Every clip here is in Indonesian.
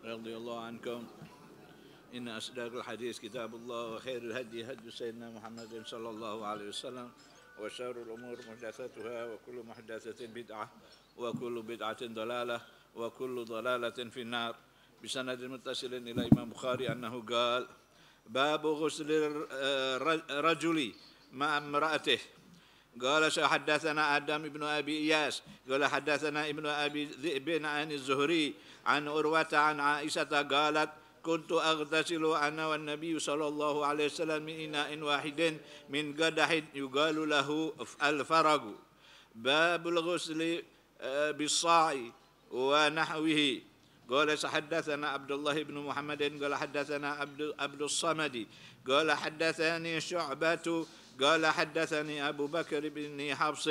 رضي الله عنكم. إن أصدق الحديث كتاب الله وخير الهدي هدي سيدنا محمد صلى الله عليه وسلم وشر الأمور محدثاتها وكل محدثة بدعة وكل بدعة ضلالة وكل ضلالة في النار. بسند متصل إلى إمام بخاري أنه قال: باب غسل الرجل مع امرأته. قال: حدثنا آدم بن أبي إياس قال: حدثنا ابن أبي ذئب عن الزهري عن عروة عن عائشة قالت: كنت أغتسل أنا والنبي صلى الله عليه وسلم من إناء واحد من قدح يقال له الفرق. باب الغسل بالصاع ونحوه. قال: حدثنا عبد الله بن محمد قال: حدثنا عبد الصمد قال: حدثني شعبة قال: حدثني أبو بكر بن حفص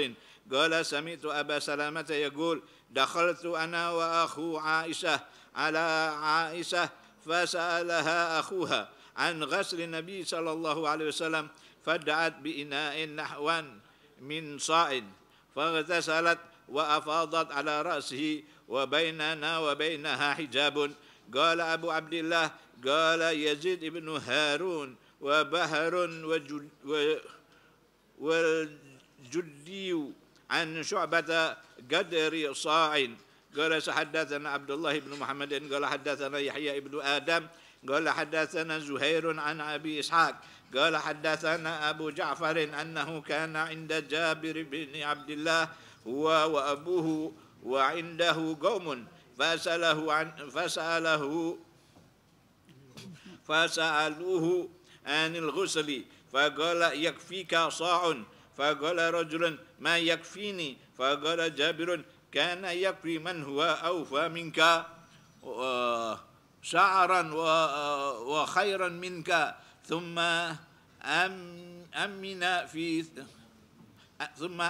قال: سمعت أبا سلامة يقول: دخلت أنا وأخو عائشة على عائشة فسألها أخوها عن غسل النبي صلى الله عليه وسلم فدعت بإناء نحوا من صاع فاغتسلت وأفاضت على رأسه وبيننا وبينها حجاب. قال أبو عبد الله قال يزيد بن هارون وبهر والجدي عن شعبة قدر صاع. قال: حدثنا عبد الله بن محمد قال: حدثنا يحيى بن آدم قال: حدثنا زهير عن أبي إسحاق قال: حدثنا أبو جعفر أنه كان عند جابر بن عبد الله هو وأبوه وعنده قوم فسألوه عن الغسل فقال: يكفيك صاع. فقال رجل: ما يكفيني؟ فقال جابر: كان يكفي من هو أوفى منك شعرا وخيرا منك ثم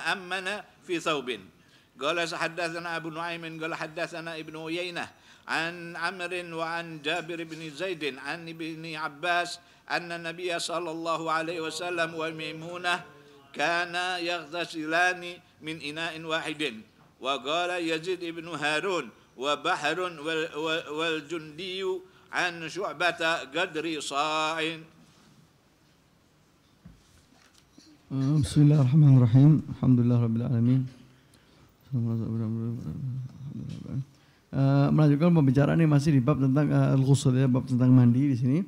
أمن في ثوب. قال: حدثنا أبو نعيم قال: حدثنا ابن عيينة عن عمرو وعن جابر بن زيد عن ابن عباس أن النبي صلى الله عليه وسلم وميمونة كانا يغتسلان من إناء واحد. وقال يزيد بن هارون وبحر والجندي عن شعبة قدر صاع. بسم الله الرحمن الرحيم. الحمد لله رب العالمين. Melanjutkan pembicaraan ini masih di bab tentang al-ghusl ya, bab tentang mandi di sini.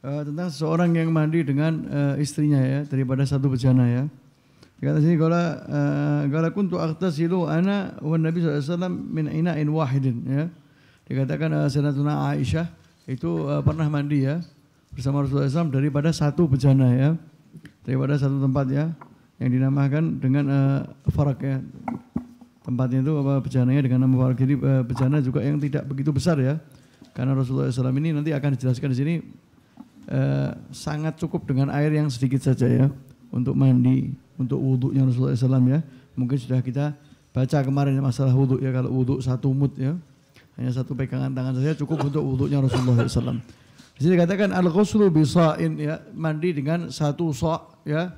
Tentang seseorang yang mandi dengan istrinya ya, daripada satu bejana ya. Kata sini qala kuntu aghtasilu ana wan nabi sallallahu alaihi wasallam min ina'in wahidin ya. Dikatakan Sayyidatuna Aisyah itu pernah mandi ya bersama Rasulullah SAW daripada satu bejana ya. Daripada satu tempat ya yang dinamakan dengan farak ya. Tempatnya itu bejananya dengan nama farak. Jadi bejana juga yang tidak begitu besar ya. Karena Rasulullah SAW ini nanti akan dijelaskan di sini sangat cukup dengan air yang sedikit saja ya untuk mandi, untuk wudhunya Rasulullah SAW ya. Mungkin sudah kita baca kemarin masalah wudhu ya. Kalau wudhu satu mud ya, hanya satu pegangan tangan saja cukup untuk wudhunya Rasulullah SAW. Di sini dikatakan al-ghuslu bisa'in ya, mandi dengan satu sa' ya,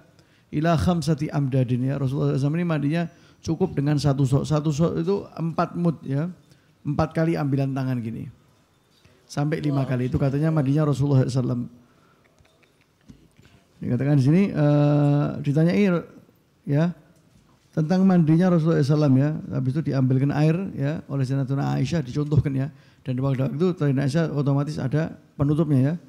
ila khamsati amdadin ya. Rasulullah SAW ini mandinya cukup dengan satu sa'. Satu sa' itu 4 mud ya, 4 kali ambilan tangan gini. Sampai 5 kali itu katanya mandinya Rasulullah SAW. Dikatakan di sini ditanyai ya tentang mandinya Rasulullah SAW ya. Habis itu diambilkan air ya oleh Sayyidatuna Aisyah, dicontohkan ya. Dan di waktu itu Sayyidatuna Aisyah otomatis ada penutupnya ya.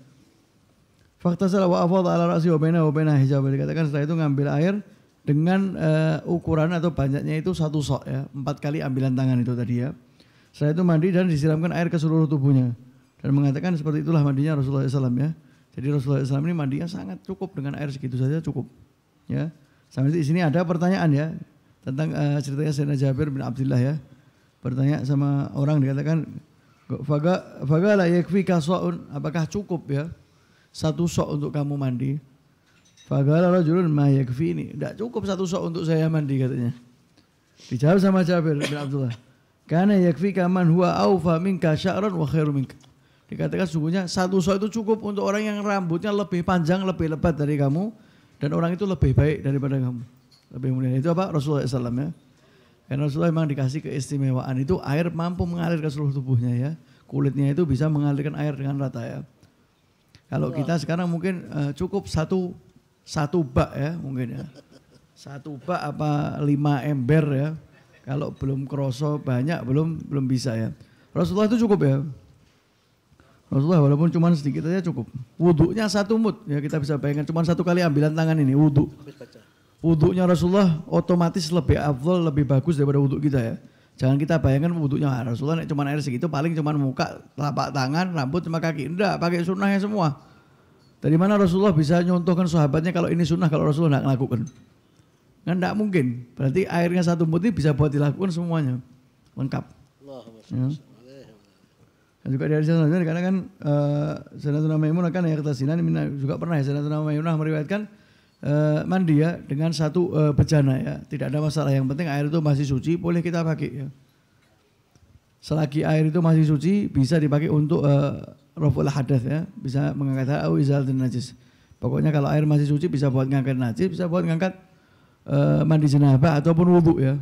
Faktasala wa afadha ala ra'si wa baina hijab. Dikatakan setelah itu ngambil air dengan ukuran atau banyaknya itu satu sok ya, 4 kali ambilan tangan itu tadi ya. Setelah itu mandi dan disiramkan air ke seluruh tubuhnya. Dan mengatakan seperti itulah mandinya Rasulullah SAW ya. Jadi Rasulullah SAW ini mandinya sangat cukup dengan air segitu saja cukup. Ya. Sampai di sini ada pertanyaan ya tentang ceritanya Sayyidina Jabir bin Abdullah ya. Bertanya sama orang dikatakan fagala yakfika sa'un, apakah cukup ya satu sok untuk kamu mandi? Fagala rajulun ma yakfini, tidak cukup satu sok untuk saya mandi katanya. Dijawab sama Jabir bin Abdullah, karena yakfika man huwa awfa minka sya'ran wa khairu minka. Dikatakan sungguhnya satu sok itu cukup untuk orang yang rambutnya lebih panjang, lebih lebat dari kamu, dan orang itu lebih baik daripada kamu, lebih mulia. Itu apa? Rasulullah SAW ya. Karena Rasulullah memang dikasih keistimewaan itu air mampu mengalir ke seluruh tubuhnya ya. kulitnya itu bisa mengalirkan air dengan rata ya. Kalau kita sekarang mungkin cukup satu bak ya mungkin ya. 1 bak apa 5 ember ya. Kalau belum kroso banyak belum bisa ya. Rasulullah itu cukup ya. Rasulullah walaupun cuma sedikit aja cukup. Wudhunya 1 mud ya, kita bisa bayangkan cuma 1 kali ambilan tangan ini wudhu. Wudhunya Rasulullah otomatis lebih afdal, lebih bagus daripada wudhu kita ya. Jangan kita bayangkan wudhunya Rasulullah cuma air segitu, paling cuma muka, telapak tangan, rambut sama kaki. Enggak, pakai sunnahnya semua. Dari mana Rasulullah bisa nyontohkan sahabatnya kalau ini sunnah, kalau Rasulullah enggak melakukan? Kan enggak mungkin. Berarti airnya 1 mud ini bisa buat dilakukan semuanya. Lengkap. Ya. Dan juga dari sana karena kan Sayyidatuna Maimunah kan yang tersinan juga pernah ya Sayyidatuna Maimunah meriwayatkan mandi ya dengan 1 bejana ya, tidak ada masalah, yang penting air itu masih suci boleh kita pakai ya. Selagi air itu masih suci bisa dipakai untuk raful hadath ya, bisa mengangkat au izalatin najis. Pokoknya kalau air masih suci bisa buat ngangkat najis, bisa buat ngangkat mandi janabah ataupun wudu ya.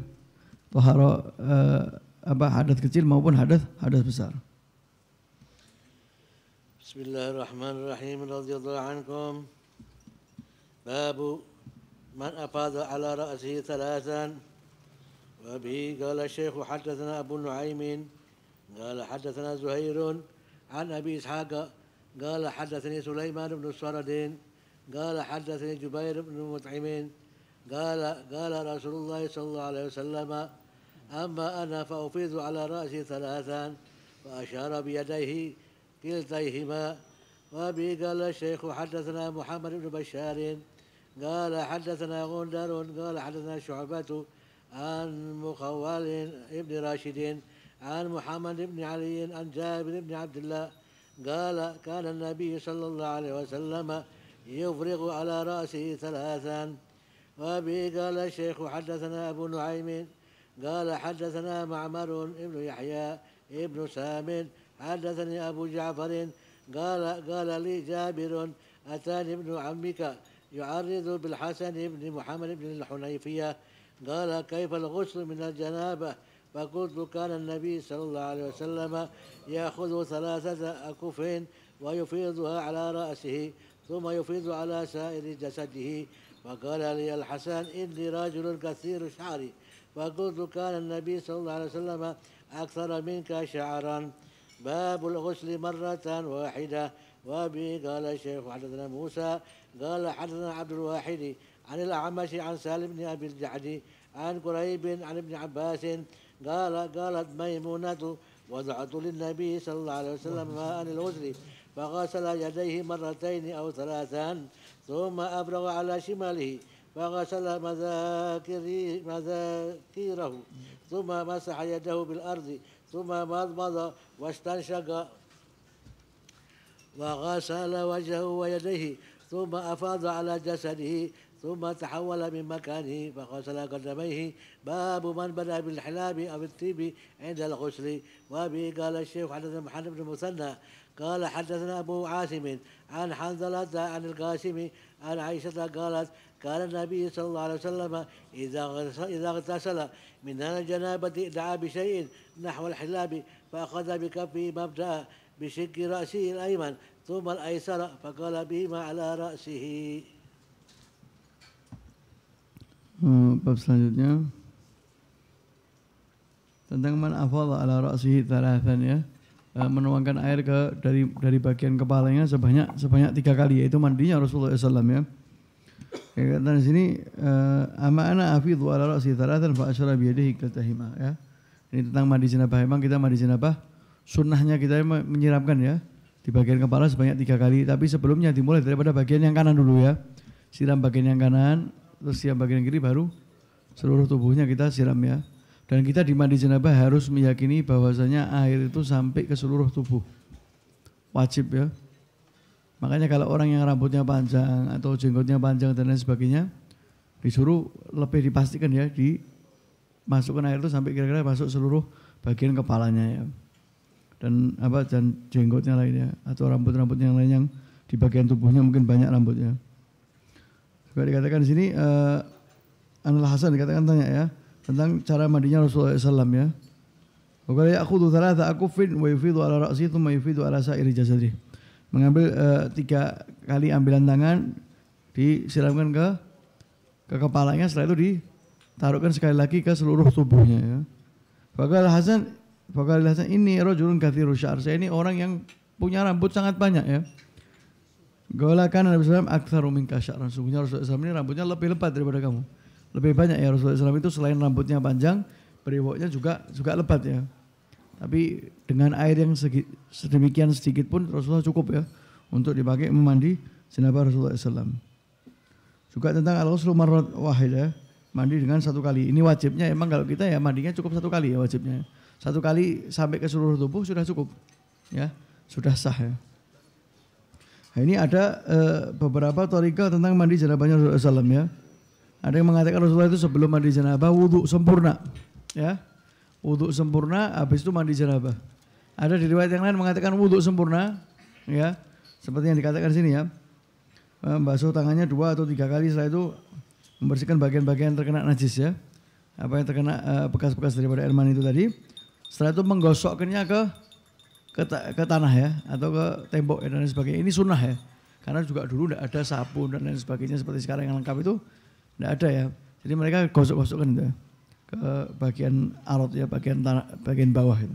Toharo hadath kecil maupun hadath besar. Bismillahirrahmanirrahim. Radhiyallahu ankum. باب من أفاض على رأسه 3 وبه قال الشيخ حدثنا أبو نعيم قال حدثنا زهير عن أبي إسحاق قال حدثني سليمان بن سرد قال حدثني جبير بن مطعم قال رسول الله صلى الله عليه وسلم أما أنا فأفيض على رأسي 3 وأشار بيديه كلتيهما. وبه قال الشيخ حدثنا محمد بن بشار قال حدثنا غندر قال حدثنا شعبة عن مخول بن راشد عن محمد بن علي عن جابر بن عبد الله قال كان النبي صلى الله عليه وسلم يفرغ على رأسه 3. وبه قال الشيخ حدثنا أبو نعيم قال حدثنا معمر بن يحيى بن سام حدثني أبو جعفر قال لي جابر أتاني ابن عمك يعرض بالحسن بن محمد بن الحنيفية قال كيف الغسل من الجنابة؟ فقلت كان النبي صلى الله عليه وسلم يأخذ 3 أكف ويفيضها على رأسه ثم يفيض على سائر جسده. فقال لي الحسن إني رجل كثير الشعر. فقلت كان النبي صلى الله عليه وسلم أكثر منك شعرا. باب الغسل مرة واحدة. وبه قال الشيخ حدثنا موسى قال حدثنا عبد الواحد عن الأعمش عن سالم بن أبي الجعد عن قريب عن ابن عباس قالت ميمونة وضعت للنبي صلى الله عليه وسلم ماء الغسل فغسل يديه 2 أو 3 ثم أبرغ على شماله فغسل مذاكيره ثم مسح يده بالأرض ثم مضمض واستنشق وغسل وجهه ويديه ثم أفاض على جسده ثم تحول من مكانه فغسل قدميه. باب من بدأ بالحلاب أو الطيب عند الغسل. وبه قال الشيخ حدثنا محمد بن المثنى قال حدثنا أبو عاصم عن حنظلة عن القاسم عن عائشة قالت كان النبي صلى الله عليه وسلم إذا اغتسل من الجنابة دعا بشيء نحو الحلاب فأخذ بكفه مبدأ بشق رأسه الأيمن ثم الأيسر فقال بهما على رأسه. Bab selanjutnya tentang man afadha ala ra'sihi 3 ya, menuangkan air dari bagian kepalanya sebanyak 3 kali, yaitu mandinya Rasulullah SAW ya. Kata di sini ama ana afidhu ala ra'si 3 fa asyara bi yadihi kaltahima ya. Ini tentang mandi janabah. Memang kita mandi janabah sunnahnya kita menyiramkan ya di bagian kepala sebanyak 3 kali, tapi sebelumnya dimulai daripada bagian yang kanan dulu ya. Siram bagian yang kanan, terus siram bagian kiri, baru seluruh tubuhnya kita siram ya. Dan kita di mandi janabah harus meyakini bahwasanya air itu sampai ke seluruh tubuh. Wajib ya. Makanya kalau orang yang rambutnya panjang atau jenggotnya panjang dan lain sebagainya, disuruh lebih dipastikan ya, dimasukkan air itu sampai kira-kira masuk seluruh bagian kepalanya ya. Dan jenggotnya lainnya atau rambut-rambut yang lain yang di bagian tubuhnya mungkin banyak rambutnya. Juga dikatakan di sini Anul Hasan dikatakan tanya ya tentang cara mandinya Rasulullah SAW ya. Wa qala ya'khudhu thalatha akufin wa yufidhu ala ra'si thumma yufidhu ala sa'iri jasadihi. Mengambil 3 kali ambilan tangan, disiramkan ke kepalanya, setelah itu ditaruhkan sekali lagi ke seluruh tubuhnya ya. Faqala Hasan ini rajulun katsiru sya'ar. Saya ini orang yang punya rambut sangat banyak ya. Qala kana Nabi sallallahu alaihi wasallam aktsaru minka sya'ran. Sungguhnya Rasulullah SAW ini rambutnya lebih lebat daripada kamu. Lebih banyak ya Rasulullah SAW itu, selain rambutnya panjang, brewoknya juga lebat ya. Tapi dengan air yang sedemikian sedikit pun Rasulullah cukup ya untuk dipakai memandi jenabah Rasulullah SAW. Juga tentang al-ghuslu marrat wahidah, mandi dengan 1 kali. Ini wajibnya emang kalau kita ya mandinya cukup 1 kali ya wajibnya. 1 kali sampai ke seluruh tubuh sudah cukup ya, sudah sah ya. Nah, ini ada beberapa thariqah tentang mandi janabahnya Rasulullah SAW ya. Ada yang mengatakan Rasulullah itu sebelum mandi janabah wudu sempurna ya. Wudu sempurna, habis itu mandi janabah. Ada di riwayat yang lain mengatakan wudu sempurna, ya, seperti yang dikatakan sini ya. Membasuh tangannya 2 atau 3 kali, setelah itu membersihkan bagian-bagian terkena najis ya. Apa yang terkena bekas-bekas daripada air mani itu tadi. Setelah itu menggosokkannya ke tanah ya, atau ke tembok dan lain sebagainya. Ini sunnah ya. Karena juga dulu tidak ada sabun dan lain sebagainya seperti sekarang yang lengkap itu tidak ada ya. Jadi mereka gosok-gosokkan itu ya, ke bagian arot ya, bagian tanah, bagian bawah itu,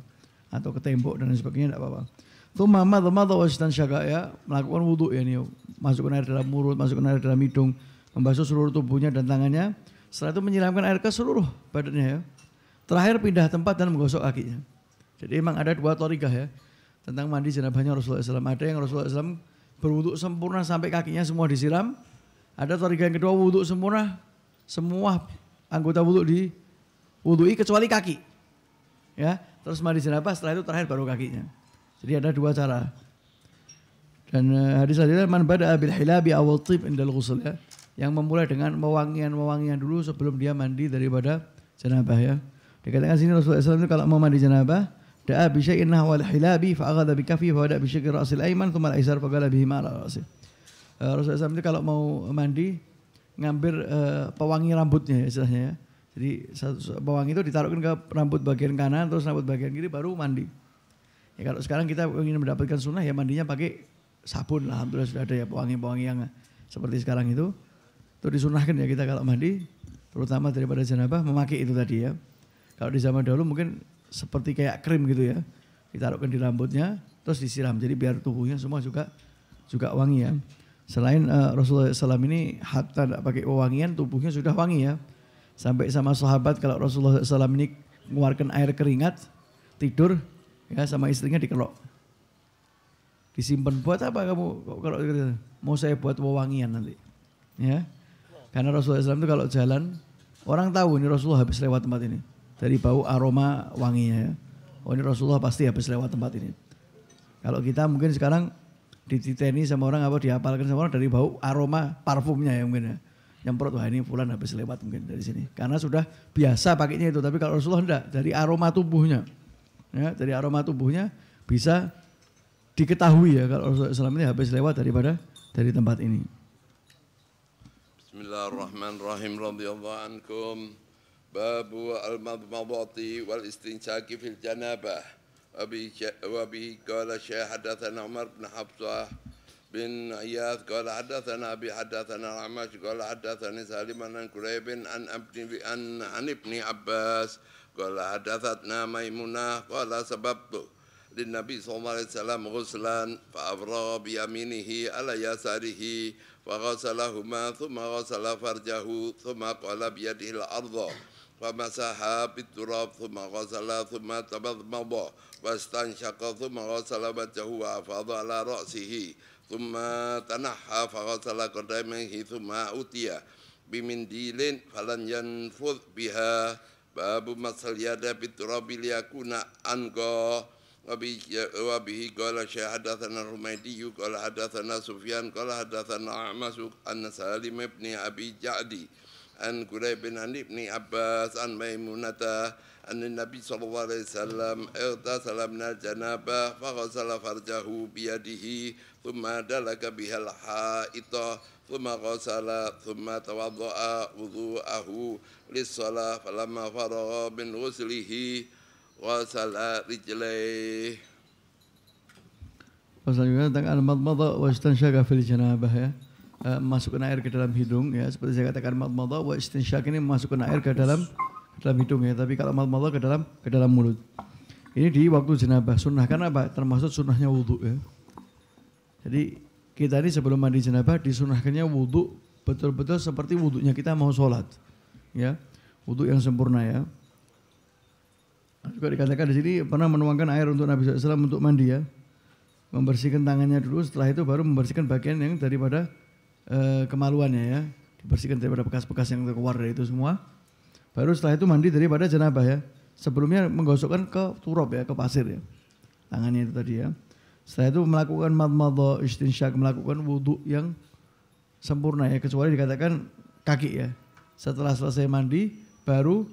atau ke tembok dan lain sebagainya, tidak apa-apa. Tsumma madmadha wastansyaqa ya, melakukan wudu ya nih, masukkan air dalam mulut, masukkan air dalam hidung, membasuh seluruh tubuhnya dan tangannya. Setelah itu menyiramkan air ke seluruh badannya ya. Terakhir pindah tempat dan menggosok kakinya. Jadi memang ada 2 thariqah ya tentang mandi janabahnya Rasulullah SAW. Ada yang Rasulullah SAW berwudu sempurna sampai kakinya semua disiram. Ada thariqah yang kedua wudu sempurna, semua anggota wudu diwudui kecuali kaki. Ya, terus mandi janabah, setelah itu terakhir baru kakinya. Jadi ada 2 cara. Dan hadis selanjutnya man bada'a bil hilabi aw thib indal ghusl ya. Yang memulai dengan mewangian dulu sebelum dia mandi daripada janabah ya. Dikatakan sini Rasulullah SAW itu kalau mau mandi janabah, da'a bi syai'in nahwal hilabi fa aghadha bi kaffihi fa wada'a bi syiqqi ra'sil ayman thumma al-aysar fa qala bihi ma ala ra'si. Rasulullah SAW itu kalau mau mandi ngambil pewangi rambutnya ya istilahnya ya. Jadi pewangi itu ditaruhkan ke rambut bagian kanan, terus rambut bagian kiri, baru mandi. Ya kalau sekarang kita ingin mendapatkan sunnah ya mandinya pakai sabun lah. Alhamdulillah sudah ada ya pewangi-pewangi yang seperti sekarang itu. Itu disunahkan ya kita kalau mandi, terutama daripada janabah memakai itu tadi ya. Kalau di zaman dahulu mungkin seperti kayak krim gitu ya. Ditaruhkan di rambutnya terus disiram. Jadi biar tubuhnya semua juga wangi ya. Selain Rasulullah SAW ini hatta tidak pakai wewangian, tubuhnya sudah wangi ya. Sampai sama sahabat kalau Rasulullah SAW ini mengeluarkan air keringat, tidur ya sama istrinya dikelok. Disimpan buat apa kamu kalau mau saya buat wewangian nanti. Ya. Karena Rasulullah SAW itu kalau jalan, orang tahu ini Rasulullah habis lewat tempat ini. Dari bau aroma wanginya ya. Oh ini Rasulullah pasti habis lewat tempat ini. Kalau kita mungkin sekarang dititeni sama orang apa dihafalkan sama orang dari bau aroma parfumnya ya mungkin ya. Nyemprot, wah ini fulan habis lewat mungkin dari sini. Karena sudah biasa pakainya itu. Tapi kalau Rasulullah enggak, dari aroma tubuhnya. Ya, dari aroma tubuhnya bisa diketahui ya kalau Rasulullah SAW ini habis lewat dari tempat ini. Bismillahirrahmanirrahim. Radhiyallahu ankum. Babu al-madmadati wal istinshaqi fil janabah. Wa bihi qala Syekh hadatsana Umar bin Hafsah bin Iyad qala hadatsana Abi hadatsana Al-Amash qala hadatsani Salim an Quraib an ibni Abbas qala hadatsatna Maimunah qala sababtu lin Nabi sallallahu alaihi wasallam ghuslan fa abragha bi yaminihi ala yasarihi fa ghasalahuma thumma ghasala farjahu thumma qala bi yadihi al-ardha فمسحها بالتراب ثم غسل ثم تمضمض واستنشق ثم غسل وجهه وأفاض على رأسه ثم تنحى فغسل قدميه ثم أتي بمنديل فلن ينفذ بها باب مسح اليد بالتراب ليكون أنقى وبه قال الشيخ حدثنا الحميدي قال حدثنا سفيان قال حدثنا أعمش عن سالم بن أبي جعد عن قريب عن ابن عباس عن ميمونة أن النبي صلى الله عليه وسلم اغتسل من الجنابة فغسل فرجه بيده ثم دلك بها الحائط ثم غسل ثم توضأ وضوءه للصلاة فلما فرغ من غسله غسل رجليه. Selanjutnya tentang al-madmadah wa istinsyaqa fil janabah ya. Masukkan air ke dalam hidung ya. Seperti saya katakan madmadah wa istinsyaq ini masukkan air ke dalam hidung ya. Tapi kalau madmadah ke dalam mulut. Ini di waktu janabah. Sunnah karena apa? Termasuk sunnahnya wudu ya. Jadi kita ini sebelum mandi janabah disunahkannya wudu betul-betul seperti wudunya kita mau sholat. Ya. Wudu yang sempurna ya. Juga dikatakan di sini pernah menuangkan air untuk Nabi SAW untuk mandi ya. Membersihkan tangannya dulu, setelah itu baru membersihkan bagian yang daripada kemaluannya ya. Dibersihkan daripada bekas-bekas yang keluar dari itu semua. Baru setelah itu mandi daripada janabah ya. Sebelumnya menggosokkan ke turab ya, ke pasir ya. Tangannya itu tadi ya. Setelah itu melakukan madmadah istinsyaq, melakukan wudu yang sempurna ya. Kecuali dikatakan kaki ya. Setelah selesai mandi baru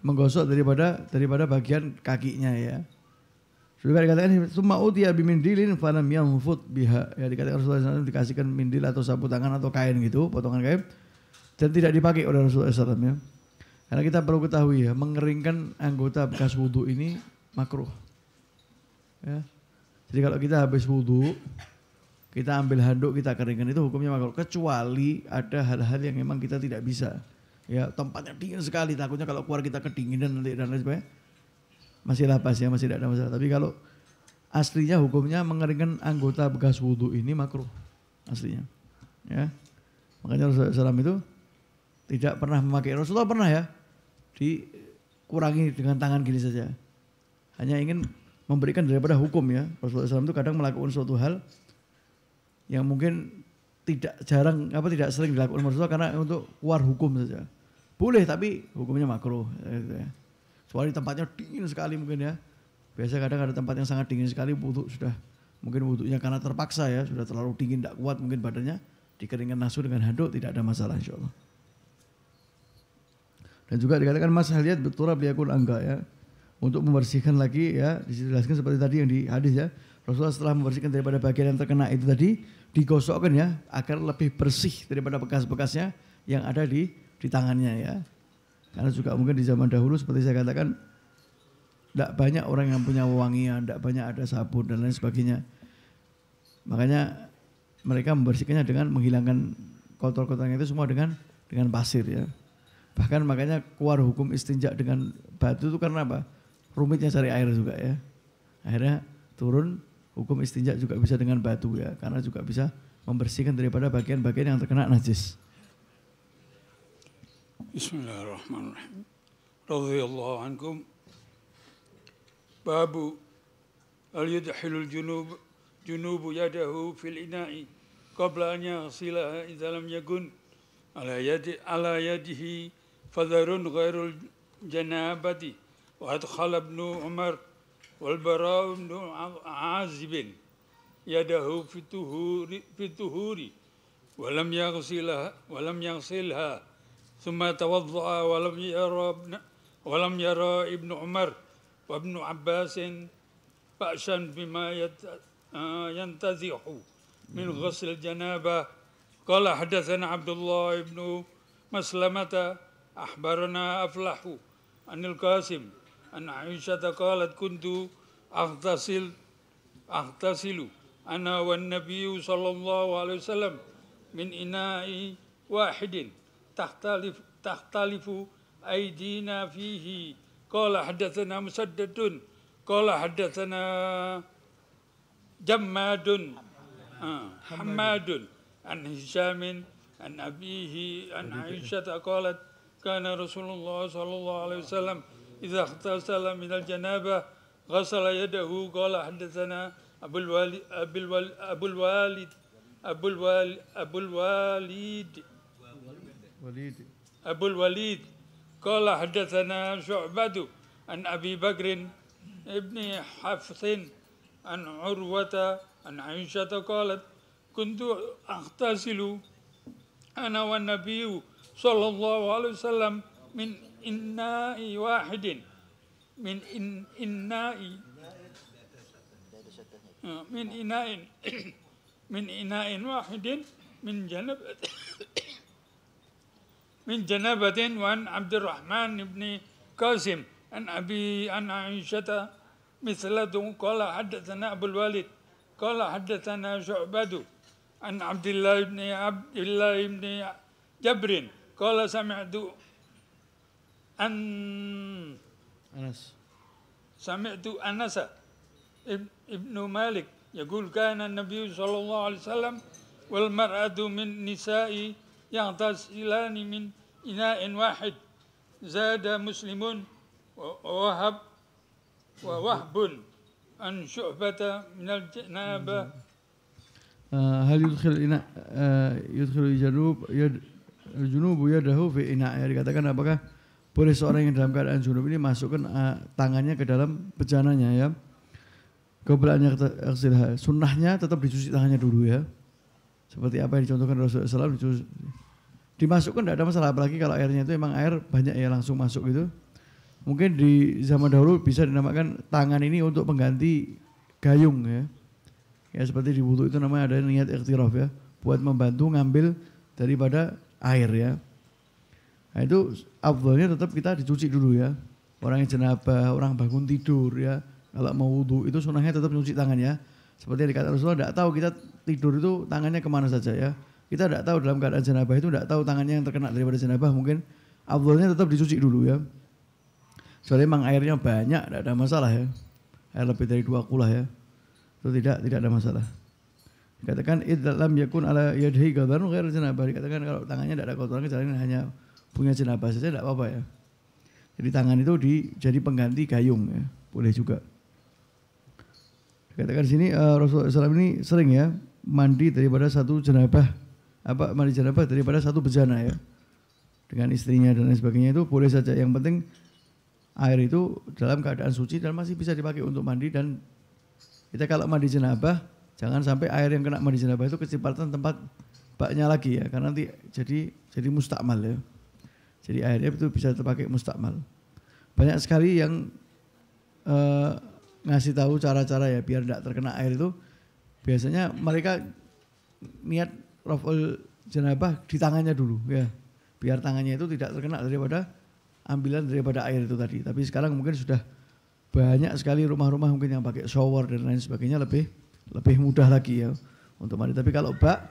menggosok daripada bagian kakinya ya. Juga dikatakan summa utiya bimindilin falam yanfut biha. Ya dikatakan Rasulullah SAW dikasihkan mindil atau sapu tangan atau kain gitu, potongan kain dan tidak dipakai oleh Rasulullah SAW ya. Karena kita perlu ketahui ya, mengeringkan anggota bekas wudu ini makruh. Ya. Jadi kalau kita habis wudu, kita ambil handuk, kita keringkan itu hukumnya makruh. Kecuali ada hal-hal yang memang kita tidak bisa. Ya, tempatnya dingin sekali, takutnya kalau keluar kita kedinginan nanti dan lain sebagainya. Masih lapas ya, masih tidak ada masalah. Tapi kalau aslinya hukumnya mengeringkan anggota bekas wudu ini makruh aslinya. Ya, makanya Rasulullah SAW itu tidak pernah memakai. Rasulullah pernah ya, dikurangi dengan tangan gini saja. Hanya ingin memberikan daripada hukum ya. Rasulullah SAW itu kadang melakukan suatu hal yang mungkin tidak sering dilakukan Rasulullah karena untuk keluar hukum saja. Boleh tapi hukumnya makruh. Gitu ya. Soalnya tempatnya dingin sekali mungkin ya. Biasa kadang ada tempat yang sangat dingin sekali, wudu sudah mungkin wudunya karena terpaksa ya, sudah terlalu dingin, tidak kuat mungkin badannya, dikeringkan langsung dengan handuk tidak ada masalah insyaallah. Dan juga dikatakan masah lihat beturab liyakul angga ya. Untuk membersihkan lagi ya, dijelaskan seperti tadi yang di hadis ya. Rasulullah setelah membersihkan daripada bagian yang terkena itu tadi, digosokkan ya agar lebih bersih daripada bekas-bekasnya yang ada di tangannya ya. Karena juga mungkin di zaman dahulu seperti saya katakan tidak banyak orang yang punya wewangian, tidak banyak ada sabun dan lain sebagainya. Makanya mereka membersihkannya dengan menghilangkan kotor-kotornya itu semua dengan pasir ya. Bahkan makanya keluar hukum istinja dengan batu itu karena apa? Rumitnya cari air juga ya. Akhirnya turun hukum istinja juga bisa dengan batu ya, karena juga bisa membersihkan daripada bagian-bagian yang terkena najis. Bismillahirrahmanirrahim. Radhiyallahu ankum. Babu al-yudhilul junubu yadahu fil ina'i qabla an yaghsilaha idza lam yakun ala yadihi fadharun ghairul janabati wa adkhala ibn Umar wal Bara' ibn Azib yadahu fi tuhuri wa lam yaghsilha ثم توضأ ولم يرى ابن عمر وابن عباس بأسا بما ينتزع من غسل الجنابة. قال حدثنا عبد الله بن مسلمة أخبرنا أفلح عن القاسم أن عائشة قالت كنت أغتسل أنا والنبي صلى الله عليه وسلم من إناء واحد تختلف أيدينا فيه. قال حدثنا مسدد قال حدثنا حماد عن هشام عن أبيه عن عائشة قالت كان رسول الله صلى الله عليه وسلم إذا اغتسل من الجنابة غسل يده. قال حدثنا أبو الوليد قال حدثنا شعبة عن أبي بكر ابن حفص عن عروة عن عائشة قالت كنت أغتسل أنا والنبي صلى الله عليه وسلم من إناء واحد من إناء واحد من جنابة. وعن عبد الرحمن بن قاسم عن أبي عن عائشة مثله قال حدثنا أبو الوالد قال حدثنا شعبة عن عبد الله بن جبر قال سمعت أنس ابن مالك يقول كان النبي صلى الله عليه وسلم والمرأة من نساء يغتسلان من إناء واحد زاد مسلم ووهب عن شعبة من الجنابة. Hal yudkhil junubu yadahu fi ina, ya, dikatakan apakah boleh seorang yang dalam keadaan junub ini masukkan tangannya ke dalam bejananya, ya. Kebelannya sunnahnya tetap dicuci tangannya dulu, ya. Seperti apa yang dicontohkan Rasulullah SAW, dimasukkan tidak ada masalah, apalagi kalau airnya itu emang air banyak, ya, langsung masuk gitu. Mungkin di zaman dahulu bisa dinamakan tangan ini untuk mengganti gayung, ya. Ya, seperti di wudu itu namanya ada niat ikhtiraf, ya, buat membantu ngambil daripada air, ya. Nah, itu afdhalnya tetap kita dicuci dulu, ya. Orang yang jenabah, orang bangun tidur, ya, kalau mau wudu itu sunahnya tetap mencuci tangan, ya. Seperti yang dikatakan Rasulullah, tidak tahu kita tidur itu tangannya kemana saja, ya. Kita tidak tahu dalam keadaan jenabah itu, tidak tahu tangannya yang terkena daripada jenabah, mungkin afdhalnya tetap dicuci dulu, ya. Soalnya memang airnya banyak, tidak ada masalah, ya. Air lebih dari 2 kulah, ya. Itu tidak ada masalah. Dikatakan idlam yakun ala yadhi gadarun ghair janabah. Dikatakan kalau tangannya tidak ada kotoran kecuali hanya punya jenabah saja tidak apa-apa, ya. Jadi tangan itu jadi pengganti gayung, ya. Boleh juga. Dikatakan di sini Rasulullah SAW ini sering, ya, mandi daripada satu jenabah, mandi jenabah daripada satu bejana, ya. Dengan istrinya dan lain sebagainya itu boleh saja. Yang penting air itu dalam keadaan suci dan masih bisa dipakai untuk mandi. Dan kita kalau mandi jenabah jangan sampai air yang kena mandi jenabah itu kecipratan tempat baknya lagi, ya, karena nanti jadi mustakmal, ya. Jadi airnya itu bisa terpakai mustakmal. Banyak sekali yang ngasih tahu cara-cara, ya, biar tidak terkena air itu. Biasanya mereka niat raf'ul jenabah di tangannya dulu, ya, biar tangannya itu tidak terkena daripada ambilan daripada air itu tadi. Tapi sekarang mungkin sudah banyak sekali rumah-rumah mungkin yang pakai shower dan lain sebagainya, lebih mudah lagi, ya, untuk mandi. Tapi kalau bak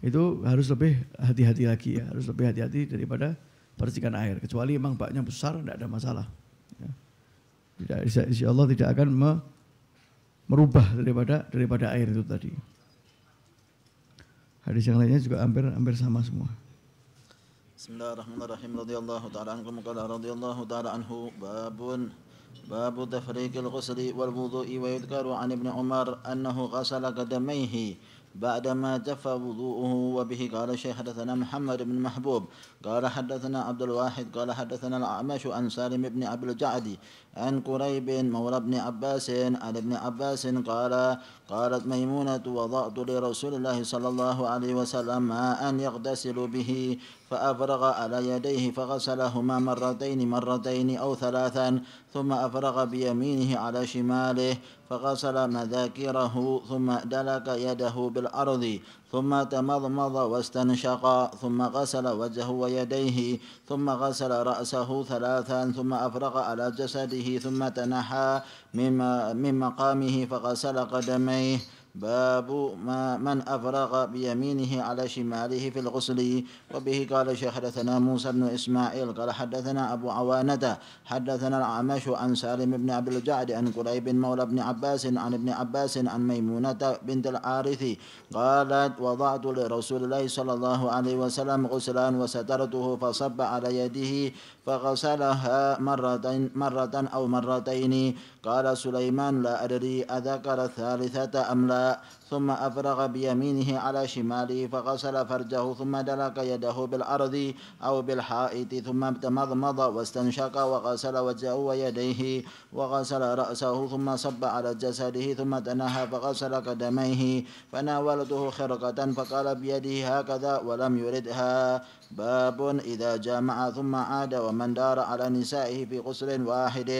itu harus lebih hati-hati lagi, ya, harus lebih hati-hati daripada percikan air. Kecuali memang baknya besar, tidak ada masalah, ya. Insya Allah tidak akan merubah daripada air itu tadi. Hadis yang lainnya juga hampir sama semua. Bismillahirrahmanirrahim. Radhiyallahu ta'ala ankum qala radhiyallahu ta'ala anhu باب تفريق الغسل والوضوء ويذكر عن ابن عمر أنه غسل قدميه بعدما جف وضوءه. وبه قال الشيخ حدثنا محمد بن محبوب قال حدثنا عبد الواحد قال حدثنا الأعمش عن سالم بن عبد الجعد عن قريب مولى ابن عباس عن ابن عباس قالت ميمونة وضعت لرسول الله صلى الله عليه وسلم ماء يغتسل به فأفرغ على يديه فغسلهما مرتين أو 3 ثم أفرغ بيمينه على شماله فغسل مذاكره ثم دلك يده بالأرض ثم تمضمض واستنشق ثم غسل وجهه ويديه ثم غسل رأسه 3 ثم أفرغ على جسده ثم تنحى من مقامه فغسل قدميه. باب من أفرغ بيمينه على شماله في الغسل. وبه قال الشيخ حدثنا موسى بن إسماعيل قال حدثنا أبو عوانة حدثنا الأعمش عن سالم بن عبد الجعد عن قريب مولى ابن عباس عن ابن عباس عن ميمونة بنت الحارث قالت وضعت لرسول الله صلى الله عليه وسلم غسلا وسترته فصب على يده فغسلها مرة أو مرتين. قال سليمان لا أدري أذكر الثالثة أم لا. ثم أفرغ بيمينه على شماله فغسل فرجه ثم دلك يده بالأرض أو بالحائط ثم تمضمض واستنشق وغسل وجهه ويديه وغسل رأسه ثم صب على جسده ثم تنهى فغسل قدميه فناولته خرقة فقال بيده هكذا ولم يردها. باب إذا جامع ثم عاد ومن دار على نسائه في غسل واحد.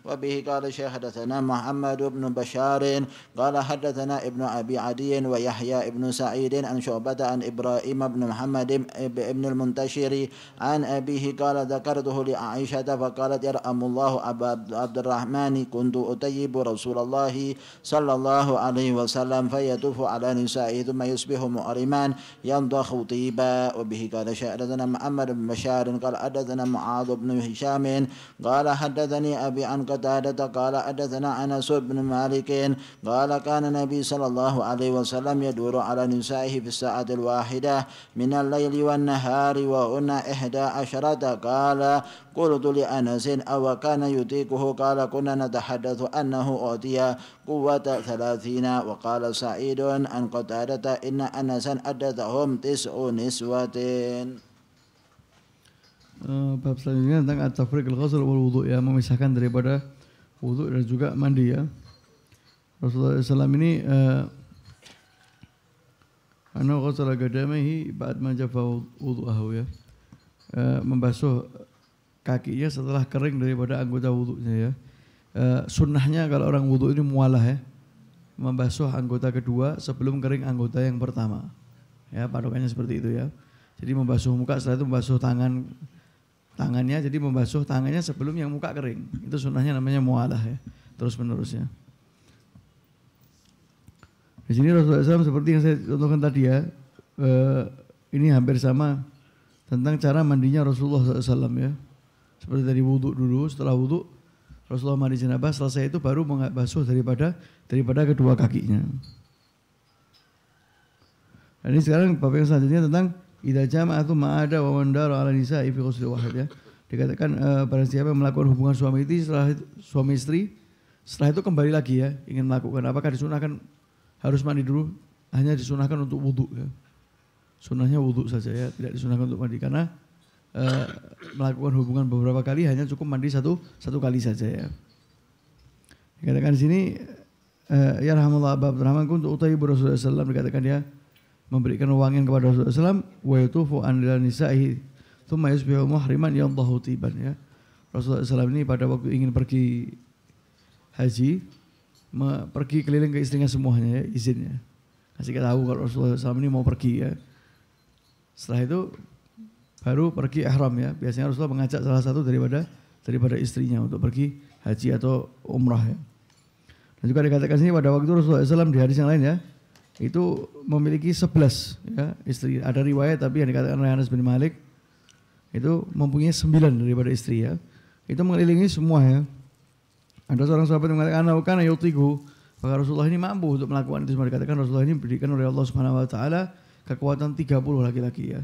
وبه قال الشيخ حدثنا محمد بن بشار قال حدثنا ابن أبي عدي ويحيى بن سعيد عن شعبة عن إبراهيم بن محمد بن المنتشر عن أبيه قال ذكرته لعائشة فقالت يرحم الله أبا عبد الرحمن كنت أطيب رسول الله صلى الله عليه وسلم فيطوف على نسائه ثم يصبح محرما ينضخ طيبا. وبه قال حدثنا محمد بن بشار قال حدثنا معاذ بن هشام قال حدثني أبي عن قتادة قال حدثنا أنس بن مالك قال كان النبي صلى الله عليه وسلم يدور على نسائه في الساعة الواحدة من الليل والنهار وهن 11. قال قلت لأنس أو كان يطيقه قال كنا نتحدث أنه أعطي قوة 30. وقال سعيد عن قتادة إن أنسا حدثهم 9 نسوة. Bab selanjutnya tentang at-tafriq al-ghusl wal wudu, ya, memisahkan daripada wudu dan juga mandi, ya. Rasulullah SAW ini ana ghusala qadamaihi ba'd ma jafa wudu'ahu, ya. Membasuh kakinya setelah kering daripada anggota wudunya, ya. Sunnahnya kalau orang wudu ini mualah, ya, membasuh anggota kedua sebelum kering anggota yang pertama, ya, patokannya seperti itu, ya. Jadi membasuh muka, setelah itu membasuh tangannya, jadi membasuh tangannya sebelum yang muka kering. Itu sunnahnya, namanya mualah, ya, terus menerusnya. Di sini Rasulullah SAW seperti yang saya contohkan tadi, ya, ini hampir sama tentang cara mandinya Rasulullah SAW, ya. Seperti tadi wudu dulu, setelah wudu Rasulullah mandi janabah, selesai itu baru membasuh daripada kedua kakinya. Dan ini sekarang bab yang selanjutnya tentang idza jama'atu ma'ada wa mandara 'ala nisa'i fi ghusl wahid, ya. Dikatakan barang siapa yang melakukan hubungan suami istri setelah itu kembali lagi, ya, ingin melakukan, apakah disunahkan harus mandi dulu? Hanya disunahkan untuk wudu, ya. Sunnahnya wudu saja, ya, tidak disunahkan untuk mandi karena melakukan hubungan beberapa kali hanya cukup mandi satu kali saja, ya. Dikatakan di sini ya rahmatullah Abu Abdurrahman kuntu utayyibu Rasulullah sallallahu, dikatakan dia memberikan wangian kepada Rasulullah SAW, wa yatufu an nisa'ihi thumma yusbihu muhriman yadhahu tiban, ya. Rasulullah SAW ini pada waktu ingin pergi haji, pergi keliling ke istrinya semuanya, ya, izinnya. Kasih tahu kalau Rasulullah SAW ini mau pergi, ya. Setelah itu baru pergi ihram, ya. Biasanya Rasulullah mengajak salah satu daripada istrinya untuk pergi haji atau umrah, ya. Dan juga dikatakan sini pada waktu Rasulullah SAW di hadis yang lain, ya, itu memiliki 11, ya, istri. Ada riwayat tapi yang dikatakan oleh Anas bin Malik itu mempunyai 9 daripada istri, ya. Itu mengelilingi semua, ya. Ada seorang sahabat yang mengatakan kana yutigu, maka Rasulullah ini mampu untuk melakukan itu. Semua dikatakan Rasulullah ini diberikan oleh Allah Subhanahu wa taala kekuatan 30 laki-laki, ya.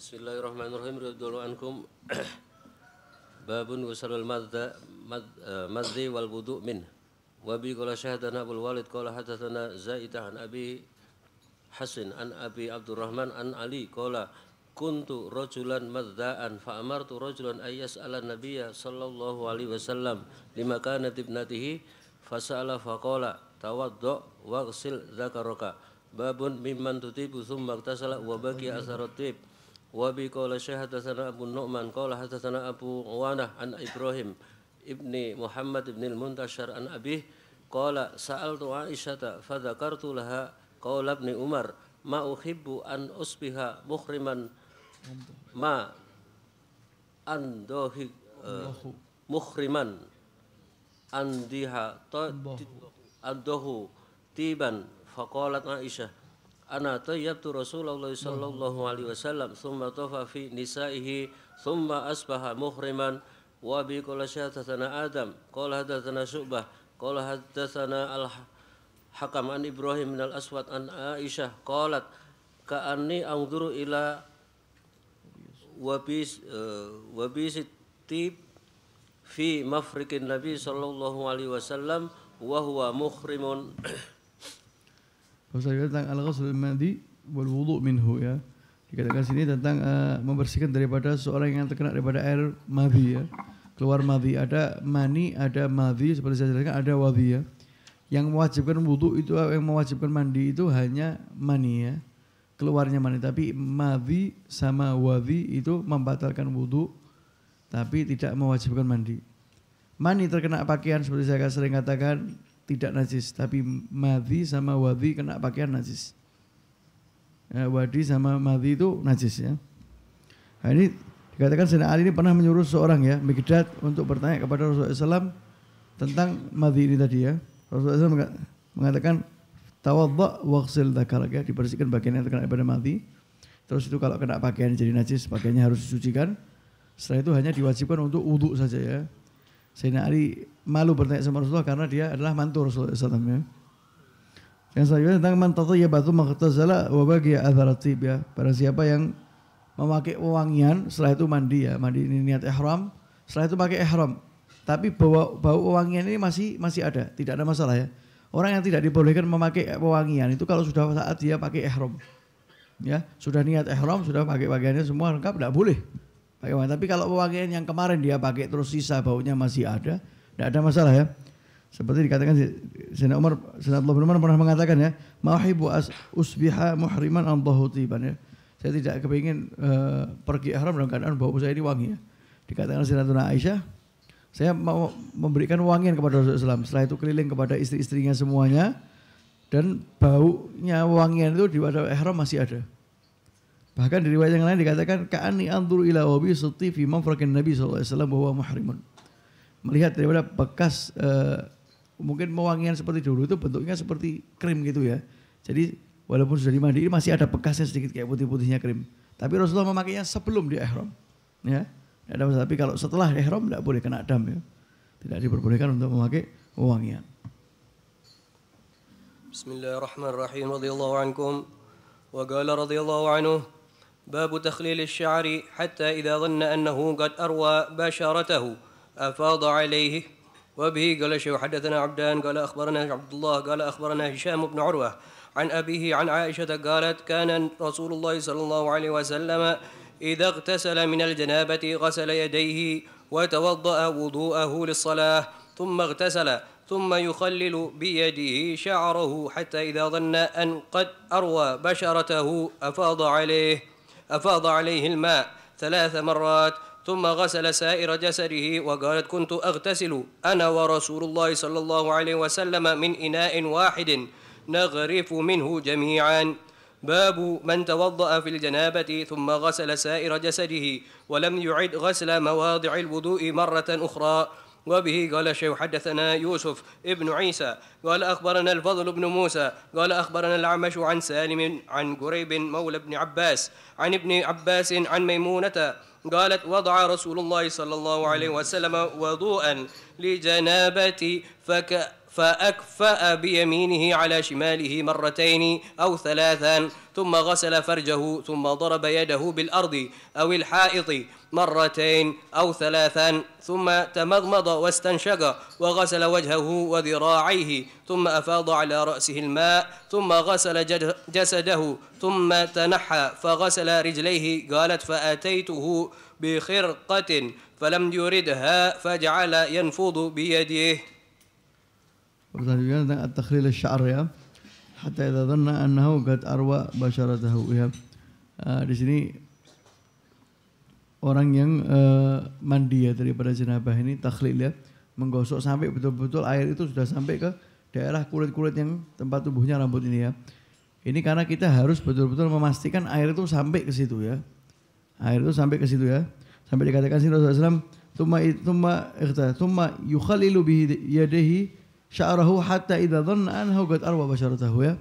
Bismillahirrahmanirrahim. Radhiyallahu ankum. Babun ghuslul madzi wal wudu' min. Wa bi qala syahadana Abul Walid qala hadatsana Zaidah an Abi Hasan an Abi Abdurrahman an Ali qala kuntu rajulan madza'an fa amartu rajulan ay yas'ala an-nabiyya sallallahu alaihi wasallam lima kanat ibnatihi fasala fa qala tawaddu waghsil dzakaraka. Babun mimman tutibu thumma iktasala wa baqiya atharat tib. Wa bi qala syahadatsana Abu Nu'man qala hadatsana Abu Uwanah an Ibrahim ibni Muhammad ibn al-Muntashar an Abi qala sa'altu Aisyata fa dzakartu laha qala ibn Umar ma uhibbu an usbiha muhriman ma andohi muhriman andiha andohu tiban faqalat Aisyah ana tayyabtu Rasulullah sallallahu alaihi wasallam thumma tafa fi nisaihi thumma asbaha muhriman. Wa bi qala syahadatsana Adam qala hadatsana Syu'bah qala hadatsana al-Hakam an Ibrahim min al-Aswad an Aisyah qalat ka'anni anzuru ila wabis tib fi mafrikin Nabi sallallahu alaihi wasallam wa huwa muhrimun. Pasal tentang al-ghusl mandi wal wudu' minhu, ya. Dikatakan sini tentang membersihkan daripada seorang yang terkena daripada air madhi, ya. Keluar madhi, ada mani, ada madhi, seperti saya jelaskan, ada wadhi, ya. Yang mewajibkan wudu itu, yang mewajibkan mandi itu hanya mani, ya. Keluarnya mani, tapi madhi sama wadhi itu membatalkan wudu tapi tidak mewajibkan mandi. mani terkena pakaian seperti saya sering katakan tidak najis, tapi madhi sama wadhi kena pakaian najis. Ya, wadi sama madhi itu najis ya. Nah, ini dikatakan Sayyidina Ali ini pernah menyuruh seorang ya, Miqdad, untuk bertanya kepada Rasulullah SAW tentang madhi ini tadi ya. Rasulullah SAW mengatakan tawadda waghsil dzakarak ya, dibersihkan bagian yang terkena pada madhi. Terus itu kalau kena pakaian jadi najis, pakaiannya harus disucikan. Setelah itu hanya diwajibkan untuk wudu saja ya. Sayyidina Ali malu bertanya sama Rasulullah karena dia adalah mantu Rasulullah SAW ya. Yang selanjutnya tentang man tatayyaba tsumma ightasala wa baqiya athar at-tib ya. Barang siapa yang memakai wewangian setelah itu mandi ya, mandi ini niat ihram, setelah itu pakai ihram. Tapi bau wewangian ini masih ada, tidak ada masalah ya. Orang yang tidak dibolehkan memakai wewangian itu kalau sudah saat dia pakai ihram. Ya, sudah niat ihram, sudah pakai pakaiannya semua lengkap, tidak boleh. Tapi kalau wewangian yang kemarin dia pakai terus sisa baunya masih ada, tidak ada masalah ya. Seperti dikatakan Sayyidina Abdullah bin Umar pernah mengatakan ya, mauhibu usbiha muhriman an dhahutiban ya. Saya tidak kepingin pergi ihram dalam keadaan bau saya ini wangi ya. Dikatakan Sayyidatuna Aisyah, saya mau memberikan wangian kepada Rasulullah SAW. Setelah itu keliling kepada istri-istrinya semuanya dan baunya wangian itu di pada ihram masih ada. Bahkan di riwayat yang lain dikatakan ka'anni anzuru ila wabi suti fi mafrakin Nabi sallallahu alaihi wasallam bahwa muhrimun. Melihat daripada bekas mungkin wewangian seperti dulu itu bentuknya seperti krim gitu ya. Jadi walaupun sudah dimandiin masih ada bekasnya sedikit kayak putih-putihnya krim. Tapi Rasulullah memakainya sebelum di ihram. Ya. Ada masalah. Tapi kalau setelah ihram tidak boleh kena dam ya. Tidak diperbolehkan untuk memakai wewangian. Bismillahirrahmanirrahim. Radhiyallahu ankum. Wa qala radhiyallahu anhu باب تخليل الشعر حتى إذا ظن أنه قد أروى بشرته أفاض عليه وبه قال الشيخ حدثنا عبدان قال أخبرنا عبد الله قال أخبرنا هشام بن عروة عن أبيه عن عائشة قالت كان رسول الله صلى الله عليه وسلم إذا اغتسل من الجنابة غسل يديه وتوضأ وضوءه للصلاة ثم اغتسل ثم يخلل بيده شعره حتى إذا ظن أن قد أروى بشرته أفاض عليه الماء 3 مرات ثم غسل سائر جسده وقالت كنت أغتسل أنا ورسول الله صلى الله عليه وسلم من إناء واحد نغرف منه جميعا. باب من توضأ في الجنابة ثم غسل سائر جسده ولم يعد غسل مواضع الوضوء مرة أخرى. وبه قال الشيخ حدثنا يوسف ابن عيسى قال أخبرنا الفضل بن موسى قال أخبرنا الأعمش عن سالم عن قريب مولى ابن عباس عن ابن عباس عن ميمونة قالت وضع رسول الله صلى الله عليه وسلم وضوءا لجنابتي فأكفأ بيمينه على شماله مرتين أو 3 ثم غسل فرجه ثم ضرب يده بالأرض أو الحائط مرتين أو 3 ثم تمضمض واستنشق وغسل وجهه وذراعيه ثم أفاض على رأسه الماء ثم غسل جسده ثم تنحى فغسل رجليه قالت فأتيته بخرقة فلم يردها فجعل ينفض بيده. Pertanyaan tentang at-takhlil asy-sya'r ya. Hatta idza dhanna annahu qad arwa basharatahu ya. Di sini orang yang mandi ya daripada jenabah ini takhlil ya, menggosok sampai betul-betul air itu sudah sampai ke daerah kulit-kulit yang tempat tumbuhnya rambut ini ya. Ini karena kita harus betul-betul memastikan air itu sampai ke situ ya. Air itu sampai ke situ ya. Sampai dikatakan sini Rasulullah SAW thumma yukhallilu bi yadihi sya'rahu hatta idza dhanna annahu qad arwa basharatahu ya.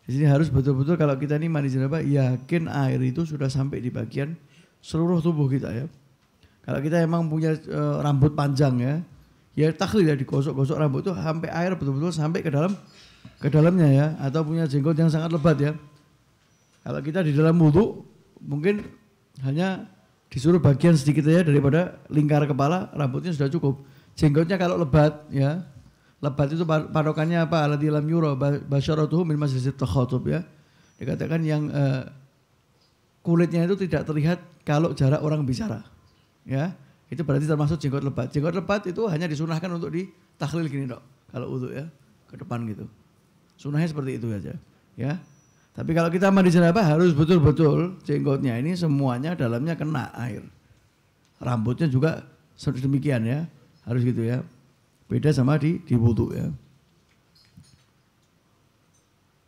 Di sini harus betul-betul kalau kita ini mandi janabah yakin air itu sudah sampai di bagian seluruh tubuh kita ya. Kalau kita emang punya rambut panjang ya takhlil ya, digosok-gosok rambut itu sampai air betul-betul sampai ke dalamnya ya, atau punya jenggot yang sangat lebat ya. Kalau kita di dalam wudu mungkin hanya disuruh bagian sedikit saja daripada lingkar kepala, rambutnya sudah cukup. Jenggotnya kalau lebat ya, lebat itu patokannya apa? Alladzi lam yura basyaratuhu min majlisit takhatub ya. Dikatakan yang kulitnya itu tidak terlihat kalau jarak orang bicara. Ya, itu berarti termasuk jenggot lebat. Jenggot lebat itu hanya disunahkan untuk ditakhlil gini dok. Kalau wudu ya, ke depan gitu. Sunahnya seperti itu aja. Ya. Tapi kalau kita mandi janabah harus betul-betul jenggotnya ini semuanya dalamnya kena air. Rambutnya juga demikian ya. Harus gitu ya. Beda sama di wudu ya.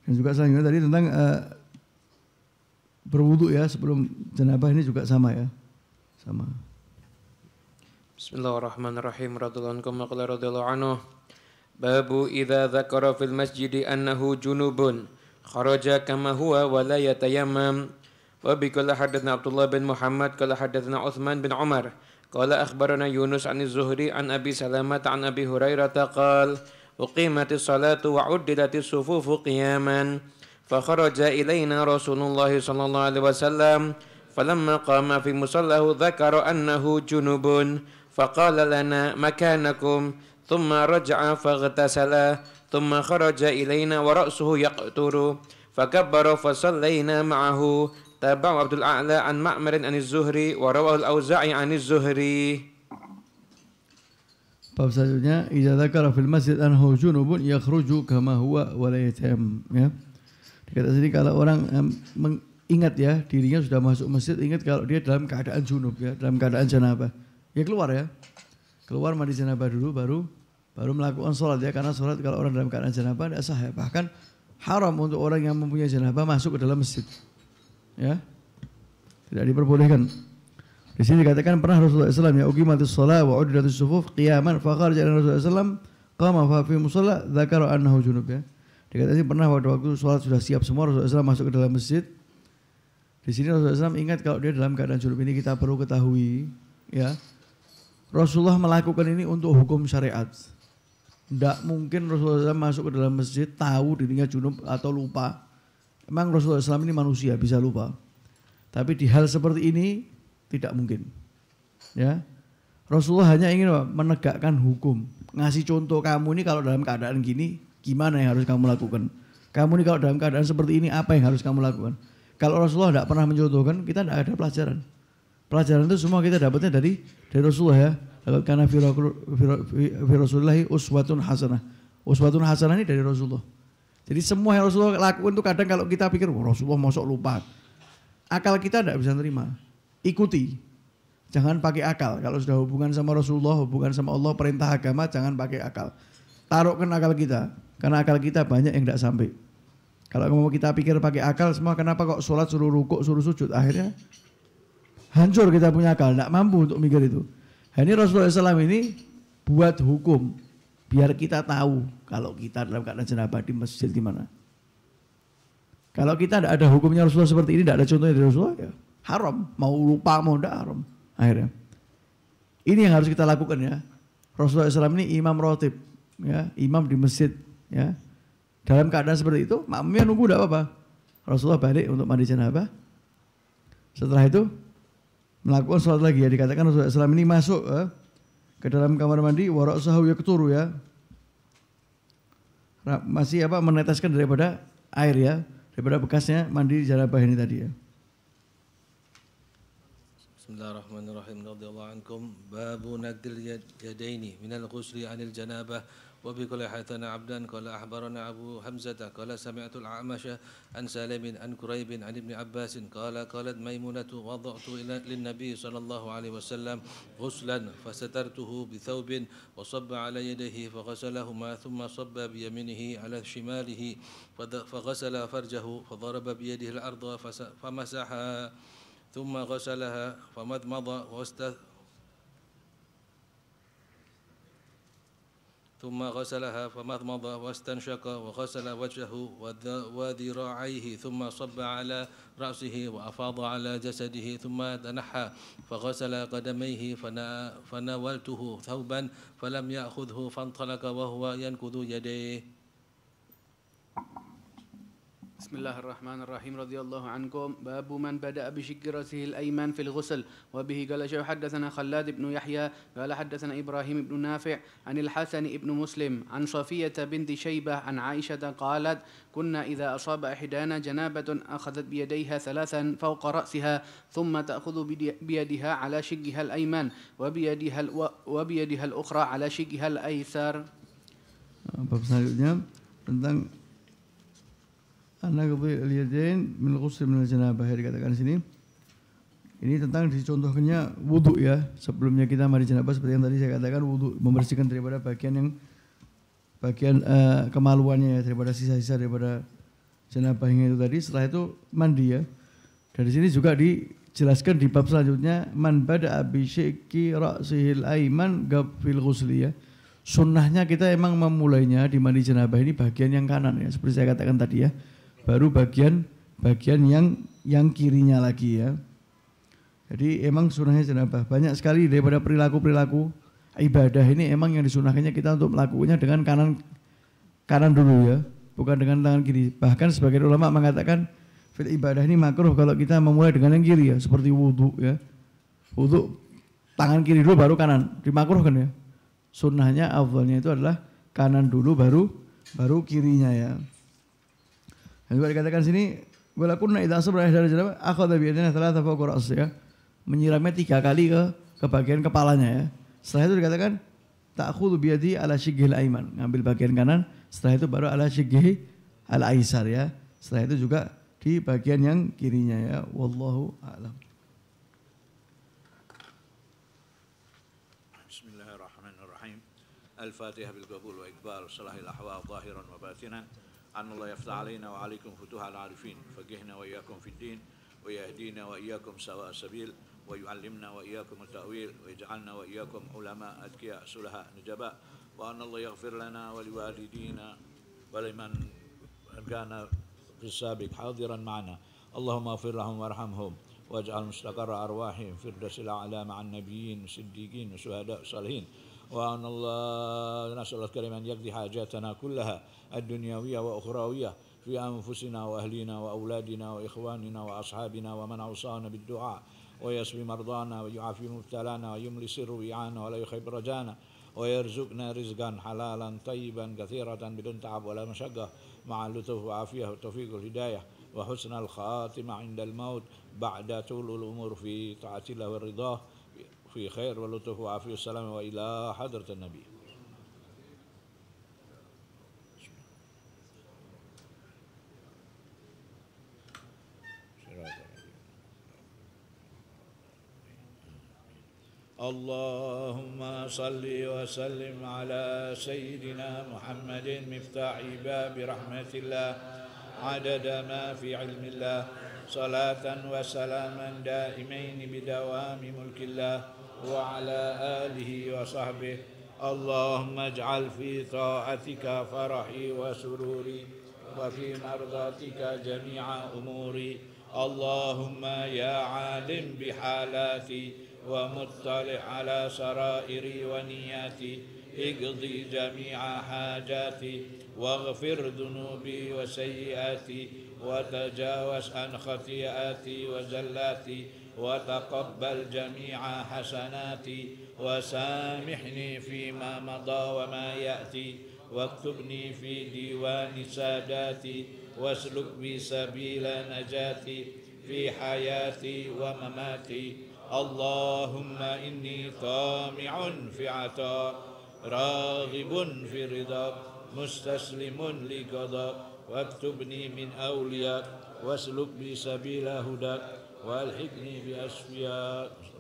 Dan juga selanjutnya tadi tentang berwudu ya sebelum janabah ini juga sama ya. Sama. Bismillahirrahmanirrahim. Radhiyallahu anhu. Babu idza dzakara fil masjidi annahu junubun kharaja kama huwa wa la yatayammam. Wa bi qala hadatsana Abdullah bin Muhammad qala hadatsana Utsman bin Umar qala akhbarana Yunus an az-Zuhri an Abi Salamah an Abi Hurairah qala uqimatis salatu wa uddilatis sufufu qiyaman fa kharaja ilaina Rasulullah sallallahu alaihi wasallam falamma qama fi musallahu dzakara annahu junubun faqala lana makanakum thumma raja'a faghtasala thumma kharaja ilaina wa ra'suhu yaqturu fakabbara fa sallayna ma'ahu tabi'ahu Abdul A'la an Ma'mar an az-Zuhri wa rawahu al-Auza'i an az-Zuhri. Bab selanjutnya idza dzakara fil masjid annahu junubun yakhruju kama huwa wa la yatayammam ya. Dikata sini kalau orang mengingat ya dirinya sudah masuk masjid, ingat kalau dia dalam keadaan junub ya, dalam keadaan janabah. Ya keluar ya. Keluar mandi janabah dulu baru melakukan sholat ya, karena sholat kalau orang dalam keadaan janabah tidak sah ya. Bahkan haram untuk orang yang mempunyai janabah masuk ke dalam masjid. Ya. Tidak diperbolehkan. Di sini dikatakan pernah Rasulullah SAW ya uqimatis shalah wa uddilatis sufuf qiyaman fa kharaja Rasulullah SAW qama fa fi musalla dzakara annahu junub ya. Dikatakan sini pernah waktu sholat sudah siap semua Rasulullah SAW masuk ke dalam masjid. Di sini Rasulullah SAW ingat kalau dia dalam keadaan junub. Ini kita perlu ketahui ya. Rasulullah melakukan ini untuk hukum syariat. Tidak mungkin Rasulullah SAW masuk ke dalam masjid tahu dirinya junub atau lupa. Memang Rasulullah SAW ini manusia bisa lupa. Tapi di hal seperti ini tidak mungkin. Ya. Rasulullah hanya ingin menegakkan hukum. Ngasih contoh kamu ini kalau dalam keadaan gini gimana yang harus kamu lakukan. Kamu ini kalau dalam keadaan seperti ini apa yang harus kamu lakukan. Kalau Rasulullah tidak pernah mencontohkan kita tidak ada pelajaran. Pelajaran itu semua kita dapatnya dari Rasulullah ya. Karena fi Rasulillahi uswatun hasanah. Uswatun hasanah ini dari Rasulullah. Jadi semua yang Rasulullah lakukan itu kadang kalau kita pikir Rasulullah mosok lupa. Akal kita tidak bisa terima. Ikuti. Jangan pakai akal. Kalau sudah hubungan sama Rasulullah, hubungan sama Allah, perintah agama jangan pakai akal. Taruhkan akal kita. Karena akal kita banyak yang tidak sampai. Kalau mau kita pikir pakai akal semua, kenapa kok sholat suruh rukuk, suruh sujud. Akhirnya hancur kita punya akal, tidak mampu untuk mikir itu. Ini Rasulullah SAW ini buat hukum biar kita tahu kalau kita dalam keadaan janabah di masjid gimana. Kalau kita tidak ada hukumnya Rasulullah seperti ini, tidak ada contohnya dari Rasulullah, ya haram. Mau lupa mau tidak haram. Akhirnya ini yang harus kita lakukan ya. Rasulullah SAW ini imam rotib, ya, imam di masjid, ya. Dalam keadaan seperti itu, makmumnya nunggu tidak apa-apa. Rasulullah balik untuk mandi janabah. Setelah itu melakukan sholat lagi ya. Dikatakan Rasulullah SAW ini masuk ke dalam kamar mandi wara'sahu yakturu ya. Masih meneteskan daripada air ya, daripada bekasnya mandi janabah ini tadi ya. Bismillahirrahmanirrahim. Radhiyallahu ankum. Babu nadil yadaini minal ghusli 'anil janabah. وبكل حدثنا عبدا قال أخبرنا أبو حمزة قال سمعت الأعمش عن سالم عن كريب عن ابن عباس قالت ميمونة وضعت للنبي صلى الله عليه وسلم غسلا فسترته بثوب وصب على يديه فغسلهما ثم صب بيمينه على شماله فغسل فرجه فضرب بيده الأرض فمسحها ثم غسلها فمضمض ثم غسلها فمضمض واستنشق وغسل وجهه وذراعيه ثم صب على رأسه وأفاض على جسده ثم تنحى فغسل قدميه فناولته ثوبا فلم يأخذه فانطلق وهو ينكذ يديه. بسم الله الرحمن الرحيم. رضي الله عنكم. باب من بدأ بشق رأسه الأيمن في الغسل. وبه قال شيخ حدثنا خلاد بن يحيى قال حدثنا إبراهيم بن نافع عن الحسن بن مسلم عن صفية بنت شيبة عن عائشة قالت كنا إذا أصاب إحدانا جنابة أخذت بيديها ثلاثا فوق رأسها ثم تأخذ بيدها على شقها الأيمن وبيدها الأخرى على شقها الأيسر. Bab selanjutnya tentang anak al-yadain min ghusl min al-janabah, dikatakan di sini Ini tentang dicontohkannya wudhu ya. Sebelumnya kita mandi janabah seperti yang tadi saya katakan, wudhu membersihkan daripada bagian kemaluannya ya, daripada sisa-sisa daripada janabahnya itu tadi. Setelah itu mandi ya. Dari sini juga dijelaskan di bab selanjutnya, man bada bi syiqqi ra'sihil aiman fil ghusli ya. Sunnahnya kita emang memulainya di mandi janabah ini bagian yang kanan ya, seperti saya katakan tadi ya. Baru bagian yang kirinya lagi ya. Jadi emang sunnahnya janabah. Banyak sekali daripada perilaku-perilaku ibadah ini emang yang disunahkannya kita untuk melakukannya dengan kanan dulu ya, bukan dengan tangan kiri. Bahkan sebagian ulama mengatakan fil ibadah ini makruh kalau kita memulai dengan yang kiri ya, seperti wudhu ya. Wudhu tangan kiri dulu baru kanan, dimakruhkan ya. Sunnahnya afdhalnya itu adalah kanan dulu baru kirinya ya. Dan juga dikatakan sini wala kunna idza asbara dari janabah akhadha bi yadihi thalatha fawqa ra'si ya. Menyiramnya 3 kali ke bagian kepalanya ya. Setelah itu dikatakan ta'khudhu bi yadihi ala shighil aiman, ngambil bagian kanan, setelah itu baru ala shighi al aisar ya. Setelah itu juga di bagian yang kirinya ya. Wallahu a'lam. Bismillahirrahmanirrahim. Al-Fatihah bil qabul wa iqbal salahil ahwa zahiran wa batinan. An Allah yaftah alaina wa alaikum futuhal arifin. Faqihna wa iyyakum fid din wa yahdina wa iyyakum sawa sabil. ويعلمنا وإياكم التأويل ويجعلنا وإياكم علماء أذكياء سلهاء نجباء وأن الله يغفر لنا ولوالدينا ولمن كان في السابق حاضرا معنا اللهم اغفر لهم وارحمهم واجعل مستقر أرواحهم في الفردوس الأعلى مع النبيين والصديقين والشهداء والصالحين وأن الله نسأل الله الكريم أن يقضي حاجاتنا كلها الدنيوية وأخروية في أنفسنا وأهلنا وأولادنا وإخواننا وأصحابنا ومن أوصانا بالدعاء ويشفي مرضانا ويعافي مبتلانا ويملي سر ويعانا ولا يخيب رجانا ويرزقنا رزقا حلالا طيبا كثيرا بدون تعب ولا مشقة مع اللطف وعافية والتوفيق والهداية وحسن الخاتمة عند الموت بعد طول الأمور في طاعة الله والرضا في خير واللطف وعافية والسلام وإلى حضرة النبي. اللهم صل وسلم على سيدنا محمد مفتاح باب رحمة الله عدد ما في علم الله صلاة وسلاما دائمين بدوام ملك الله وعلى آله وصحبه اللهم اجعل في طاعتك فرحي وسروري وفي مرضاتك جميع أموري اللهم يا عالم بحالاتي ومطلع على سرائري ونياتي اقضي جميع حاجاتي واغفر ذنوبي وسيئاتي وتجاوز عن خطيئاتي وزلاتي وتقبل جميع حسناتي وسامحني فيما مضى وما يأتي واكتبني في ديوان ساداتي واسلك بي سبيل نجاتي في حياتي ومماتي اللهم إني طامع في عطاء راغب في رضاك مستسلم لقضاك واكتبني من أولياك واسلك بي سبيل هداك والحقني بأسفياك.